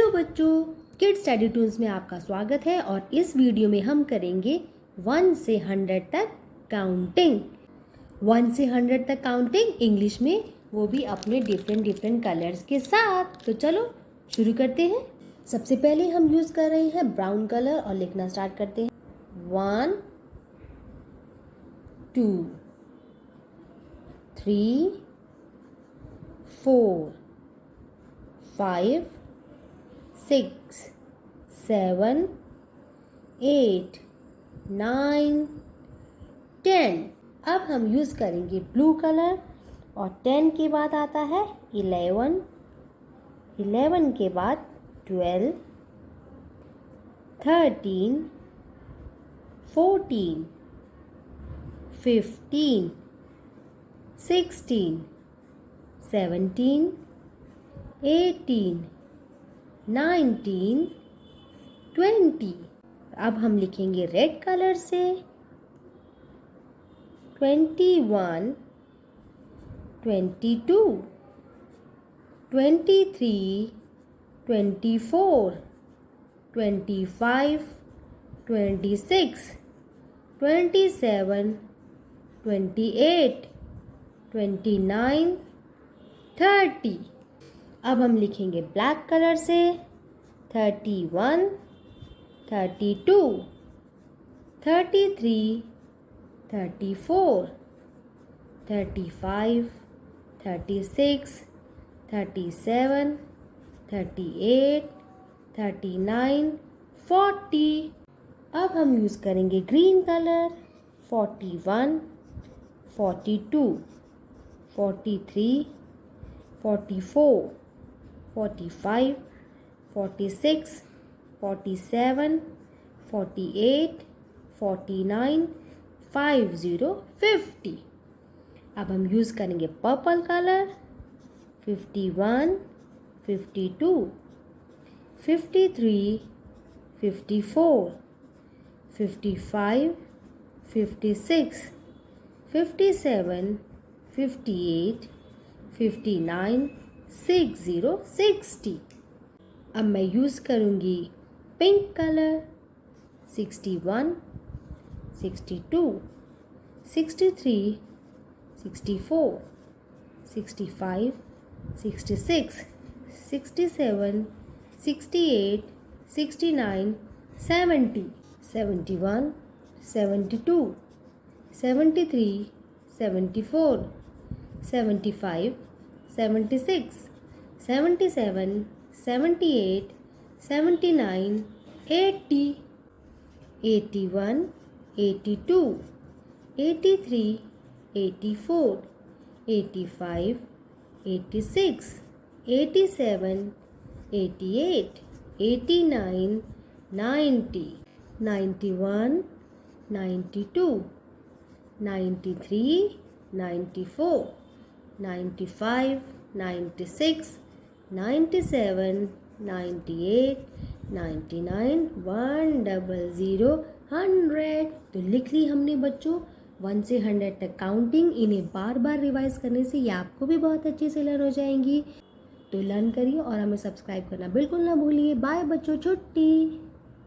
Hello बच्चों, kids study Toons में आपका स्वागत है। और इस वीडियो में हम करेंगे 1 से 100 तक काउंटिंग। 1 से 100 तक काउंटिंग इंग्लिश में, वो भी अपने डिफरेंट कलर्स के साथ। तो चलो शुरू करते हैं। सबसे पहले हम यूज़ कर रहे हैं ब्राउन कलर और लिखना स्टार्ट करते हैं। 1 2 3 4 5 6 7 8 9 10। अब हम यूज़ करेंगे ब्लू कलर और 10 के बाद आता है 11, 11 के बाद 12, 13, 14, 15, 16, 17, 18, 19, 20। अब हम लिखेंगे रेड कलर से 21, 22, 23, 24, 25, 26, 27, 28, 29, 30। अब हम लिखेंगे ब्लैक कलर से 31, 32, 33, 34, 35, 36, 37, 38, 39, 40। अब हम यूज़ करेंगे ग्रीन कलर 41, 42, 43, 44, 45, 46, 47, 48, 49, 50, 50। अब हम यूज़ करेंगे पर्पल कलर 51, 52, 53, 54, 55, 56, 57, 58, 59, 60, 60। अब मैं यूज़ करूँगी पिंक कलर 61, 62, 63, 64, 65, 66, 67, 68, 69, 70, 71, 72, 73, 74, 75, 76, 77, 78, 79, 80, 81, 82, 83, 84, 85, 86, 87, 88, 89, 90, 91, 92, 93, 94, 95, 96, 97, 98, 99, 100, 100। तो लिख ली हमने बच्चों 1 से 100 तक काउंटिंग। इन्हें बार बार रिवाइज करने से ये आपको भी बहुत अच्छे से लर्न हो जाएंगी। तो लर्न करिए और हमें सब्सक्राइब करना बिल्कुल ना भूलिए। बाय बच्चों, छुट्टी।